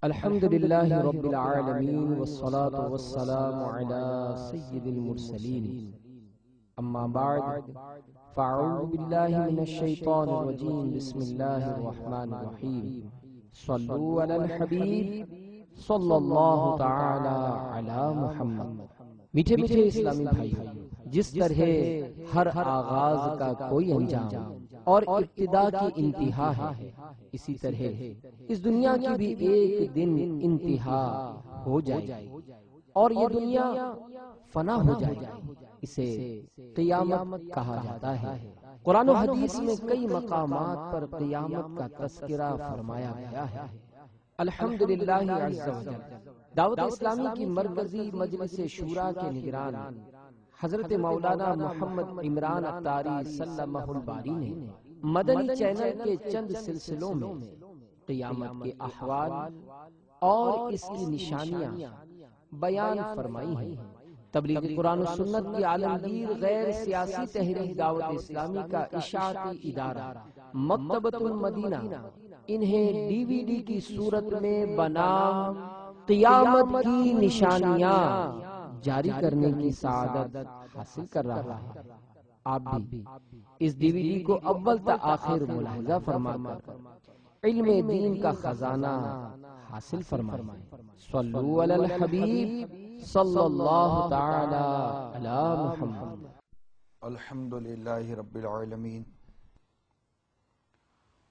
الحمد لله رب العالمين والصلاة والسلام على سيد المرسلين. أما بعد فأعوذ بالله من الشيطان الرجيم. بسم الله الرحمن الرحيم. صلوا على الحبيب صلی اللہ تعالی علی محمد. میٹھے میٹھے اسلامی بھائی، جس طرح ہر آغاز کا کوئی انجام اور ابتدا کی انتہا ہے، اسی طرح اس دنیا کی بھی ایک دن انتہا ہو جائے گی اور یہ دنیا فنا ہو جائے گی. اسے قیامت کہا جاتا ہے. قرآن و حدیث میں کئی مقامات پر قیامت کا تذکرہ فرمایا گیا ہے. الحمدللہ عز و جل دعوت اسلامی کی مرکزی مجلس شورا کے نگران حضرت مولانا محمد عمران اتاری سلمہ الباری نے مدنی چینل کے چند سلسلوں میں قیامت کے احوال اور اس کی نشانیاں بیان فرمائی ہیں. تبلیغ قرآن و سنت کی عالمگیر غیر سیاسی تحریک دعوت اسلامی کا اشاعتی ادارہ مکتبۃ المدینہ انہیں ڈی وی ڈی کی صورت میں بنام قیامت کی نشانیاں جاری کرنے کی سعادت حاصل کر رہا ہے. آپ بھی اس ڈی وی ڈی کو اول تا آخر ملاحظہ فرما کر علم دین کا خزانہ حاصل فرمائیں. صلو علی الحبیب صلی اللہ تعالی علی محمد. الحمدللہ رب العالمین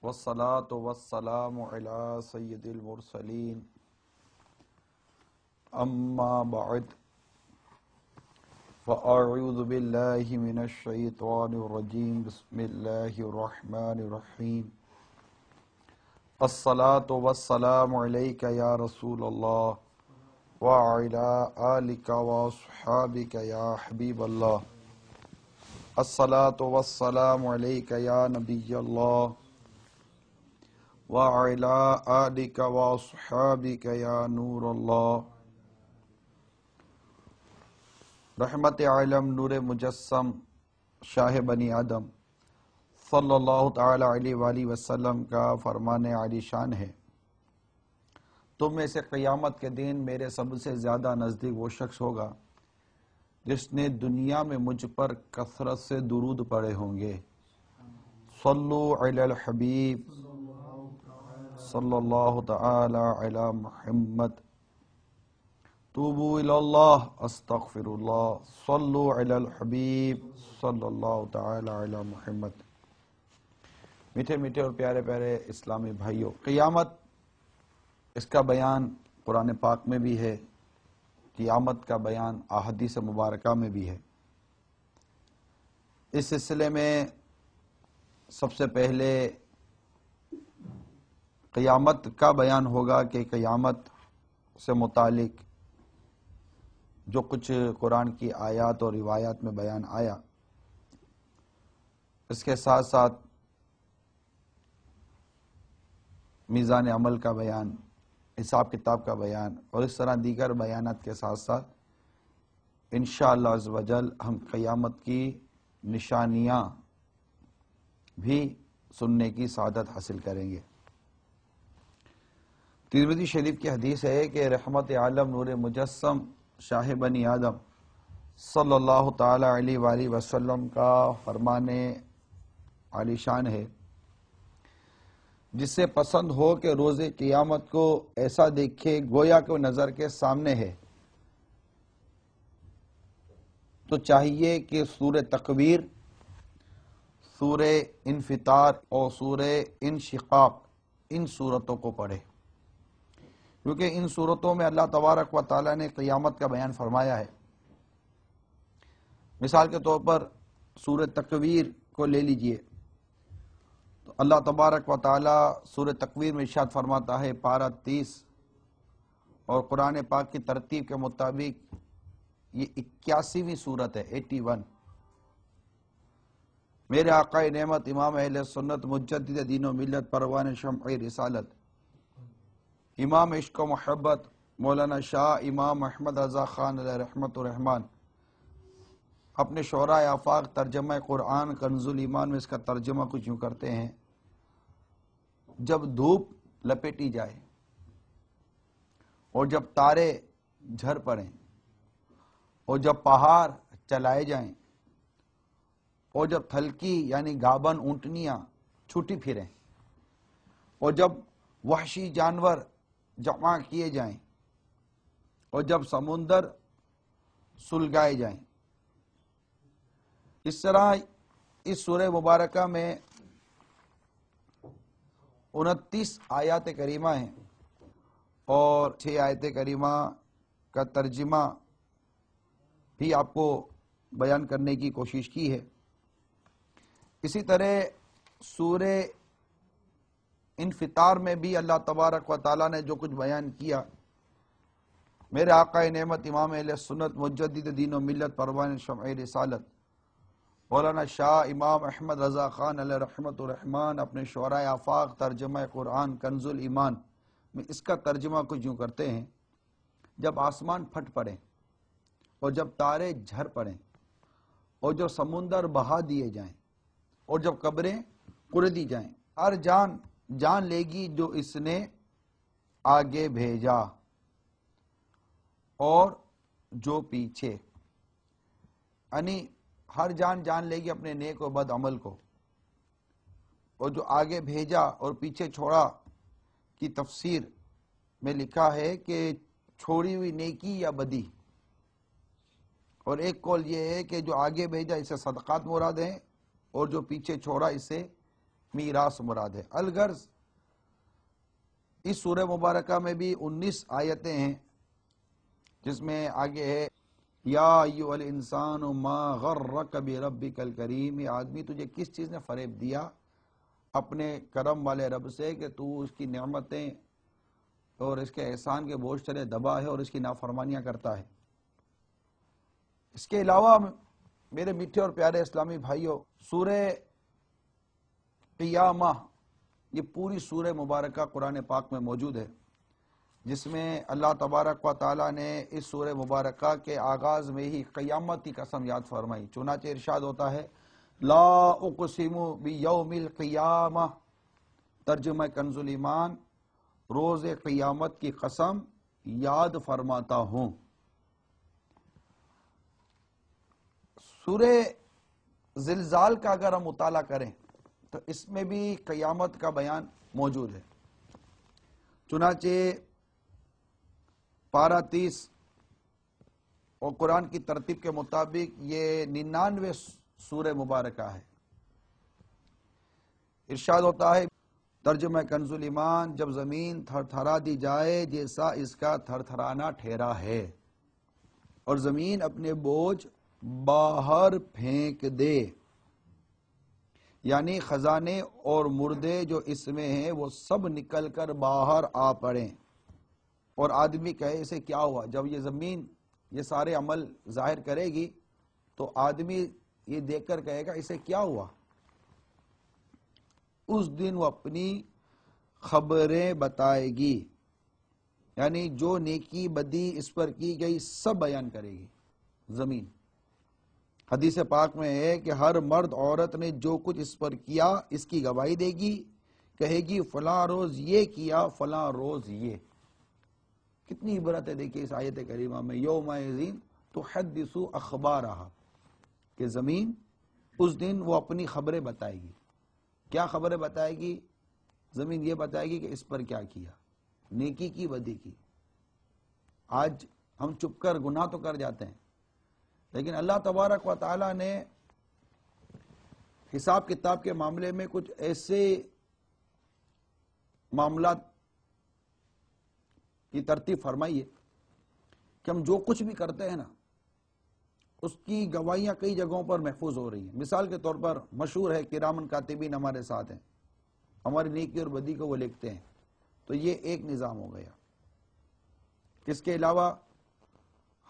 والصلاة والسلام علی سید المرسلین. اما بعد فاعوذ باللہ من الشیطان الرجیم. بسم اللہ الرحمن الرحیم. الصلاة والسلام علیک یا رسول اللہ وعلی آلک واصحابک یا حبیب اللہ. الصلاة والسلام علیک یا نبی اللہ وعلی آلک واصحابک یا نور اللہ. رحمت عالم نور مجسم شاہ بنی آدم صلی اللہ تعالی علیہ وآلہ وسلم کا فرمان عالی شان ہے، تم میں سے قیامت کے دن میرے سب سے زیادہ نزدیک وہ شخص ہوگا جس نے دنیا میں مجھ پر کثرت سے درود پڑھے ہوں گے. صلو علی الحبیب صلی اللہ تعالی علی محمد. توبوا الی اللہ استغفر اللہ. صلو علی الحبیب صلی اللہ تعالی علی محمد. میٹھے میٹھے اور پیارے پیارے اسلامی بھائیوں، قیامت اس کا بیان قرآن پاک میں بھی ہے، قیامت کا بیان احادیث مبارکہ میں بھی ہے. اس سلسلے میں سب سے پہلے قیامت کا بیان ہوگا کہ قیامت سے متعلق جو کچھ قرآن کی آیات اور روایات میں بیان آیا، اس کے ساتھ ساتھ میزان عمل کا بیان، حساب کتاب کا بیان اور اس طرح دیگر بیانات کے ساتھ ساتھ انشاءاللہ عز و جل ہم قیامت کی نشانیاں بھی سننے کی سعادت حاصل کریں گے. ترمذی شریف کی حدیث ہے کہ رحمت عالم نور مجسم شاہ بنی آدم صلی اللہ تعالی علیہ وآلہ وسلم کا فرمان عالی شان ہے، جسے پسند ہو کہ روز قیامت کو ایسا دیکھے گویا کہ وہ نظر کے سامنے ہے، تو چاہیے کہ سورہ تکویر، سورہ انفطار اور سورہ انشقاق ان سورتوں کو پڑھے، کیونکہ ان سورتوں میں اللہ تبارک و تعالیٰ نے قیامت کا بیان فرمایا ہے. مثال کے طور پر سورہ تکویر کو لے لیجئے تو اللہ تبارک و تعالیٰ سورہ تکویر میں ارشاد فرماتا ہے پارہ 30، اور قرآن پاک کی ترتیب کے مطابق یہ 81ویں سورت ہے، 81. میرے آقا نعمت امام اہل سنت مجدد دین و ملت پروان شمع رسالت امام عشق و محبت مولانا شاہ امام محمد رضا خان علیہ رحمت الرحمن اپنے شعراء آفاق ترجمہ قرآن کنز الایمان میں اس کا ترجمہ کچھ یوں کرتے ہیں: جب دھوپ لپیٹی جائے اور جب تارے جھر پڑیں، اور جب پہاڑ چلائے جائیں، اور جب تھلکی یعنی گابن اونٹنیاں چھوٹی پھریں، اور جب وحشی جانور جمع کیے جائیں، اور جب سمندر سلگائے جائیں۔ اس طرح اس سورہ مبارکہ میں 29 آیات کریمہ ہیں، اور 6 آیت کریمہ کا ترجمہ بھی آپ کو بیان کرنے کی کوشش کی ہے۔ اسی طرح سورہ انفطار میں بھی اللہ تبارک و تعالیٰ نے جو کچھ بیان کیا، میرے آقا نعمت امام اہل سنت مجدد دین و ملت پروان شمع رسالت مولانا شاہ امام احمد رضا خان علیہ رحمت الرحمن اپنے شعراء آفاق ترجمہ قرآن کنز الایمان میں اس کا ترجمہ کچھ یوں کرتے ہیں: جب آسمان پھٹ پڑے، اور جب تارے جھر پڑیں، اور جو سمندر بہا دیے جائیں، اور جب قبریں کھودی جائیں، ہر جان جان لے گی جو اس نے آگے بھیجا، اور جو پیچھے، یعنی ہر جان جان لے گی اپنے نیک و بد عمل کو، اور جو آگے بھیجا اور پیچھے چھوڑا کی تفسیر میں لکھا ہے کہ چھوڑی ہوئی نیکی یا بدی، اور ایک قول یہ ہے کہ جو آگے بھیجا اسے صدقات مراد ہیں، اور جو پیچھے چھوڑا اسے میراث مراد ہے۔ الغرض اس سورہ مبارکہ میں بھی 19 آیتیں ہیں، جس میں آگے ہے یا ایھا الانسان ما غرک بربک الکریم، یہ آدمی تجھے کس چیز نے فریب دیا اپنے کرم والے رب سے کہ تو اس کی نعمتیں اور اس کے احسان کے بوجھ تلے دبا ہے اور اس کی نافرمانیاں کرتا ہے۔ اس کے علاوہ میرے میٹھے اور پیارے اسلامی بھائیوں، سورہ قیامہ، یہ پوری سورہ مبارکہ قرآن پاک میں موجود ہے، جس میں اللہ تبارک و تعالیٰ نے اس سورہ مبارکہ کے آغاز میں ہی قیامت کی قسم یاد فرمائی۔ چنانچہ ارشاد ہوتا ہے لا اقسم بیوم القیامہ، ترجمہ کنز الایمان، روز قیامت کی قسم یاد فرماتا ہوں۔ سورہ زلزال کا اگر ہم مطالعہ کریں تو اس میں بھی قیامت کا بیان موجود ہے۔ چنانچہ پارہ 30 اور قرآن کی ترتیب کے مطابق یہ 99 سورہ مبارکہ ہے۔ ارشاد ہوتا ہے ترجمہ کنز الایمان، جب زمین تھر تھرا دی جائے جیسا اس کا تھر تھرانا ٹھہرا ہے، اور زمین اپنے بوجھ باہر پھینک دے، یعنی خزانے اور مردے جو اس میں ہیں وہ سب نکل کر باہر آ پڑیں، اور آدمی کہے اسے کیا ہوا۔ جب یہ زمین یہ سارے عمل ظاہر کرے گی تو آدمی یہ دیکھ کر کہے گا اسے کیا ہوا۔ اس دن وہ اپنی خبریں بتائے گی، یعنی جو نیکی بدی اس پر کی گئی سب بیان کرے گی زمین۔ حدیث پاک میں ہے کہ ہر مرد عورت نے جو کچھ اس پر کیا اس کی گواہی دے گی، کہے گی فلاں روز یہ کیا، فلاں روز یہ۔ کتنی عبرت ہے دیکھیے اس آیت کریمہ میں، یومئذ تحدث اخبارہا، کہ زمین اس دن وہ اپنی خبریں بتائے گی۔ کیا خبریں بتائے گی؟ زمین یہ بتائے گی کہ اس پر کیا کیا، نیکی کی بدی کی۔ آج ہم چپ کر گناہ تو کر جاتے ہیں، لیکن اللہ تبارک و تعالیٰ نے حساب کتاب کے معاملے میں کچھ ایسے معاملات کی ترتیب فرمائی ہے کہ ہم جو کچھ بھی کرتے ہیں نا اس کی گواہیاں کئی جگہوں پر محفوظ ہو رہی ہیں۔ مثال کے طور پر مشہور ہے کرامن کاتبین ہمارے ساتھ ہیں، ہماری نیکی اور بدی کو وہ لکھتے ہیں، تو یہ ایک نظام ہو گیا۔ اس کے علاوہ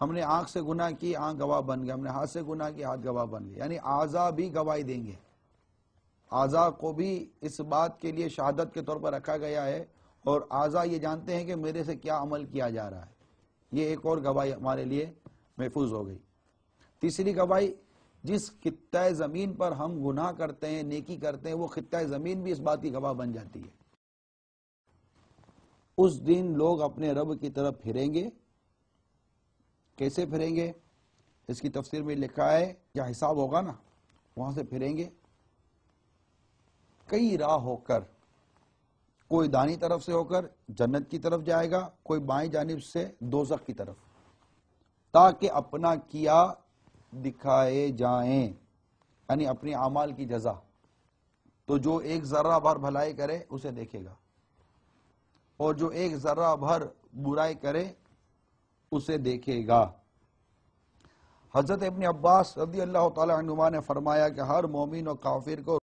ہم نے آنکھ سے گناہ کی، آنکھ گواہ بن گیا، ہم نے ہاتھ سے گناہ کی، ہاتھ گواہ بن گیا، یعنی اعضاء بھی گواہی دیں گے۔ اعضاء کو بھی اس بات کے لیے شہادت کے طور پر رکھا گیا ہے، اور اعضاء یہ جانتے ہیں کہ میرے سے کیا عمل کیا جا رہا ہے۔ یہ ایک اور گواہی ہمارے لیے محفوظ ہو گئی۔ تیسری گواہی، جس خطہ زمین پر ہم گناہ کرتے ہیں، نیکی کرتے ہیں، وہ خطہ زمین بھی اس بات کی گواہ بن جاتی ہے۔ اس دن لوگ اپنے رب کی طرف پھریں گے. کیسے پھریں گے؟ اس کی تفسیر میں لکھا ہے کیا حساب ہوگا نا، وہاں سے پھریں گے کئی راہ ہو کر. کوئی دائیں طرف سے ہو کر جنت کی طرف جائے گا، کوئی بائیں جانب سے دوزخ کی طرف، تاکہ اپنا کیا دکھائے جائیں، یعنی اپنی اعمال کی جزا. تو جو ایک ذرہ بھر بھلائی کرے اسے دیکھے گا، اور جو ایک ذرہ بھر برائی کرے اسے دیکھے گا. حضرت ابن عباس رضی اللہ تعالی عنہما نے فرمایا کہ ہر مومن و کافر کو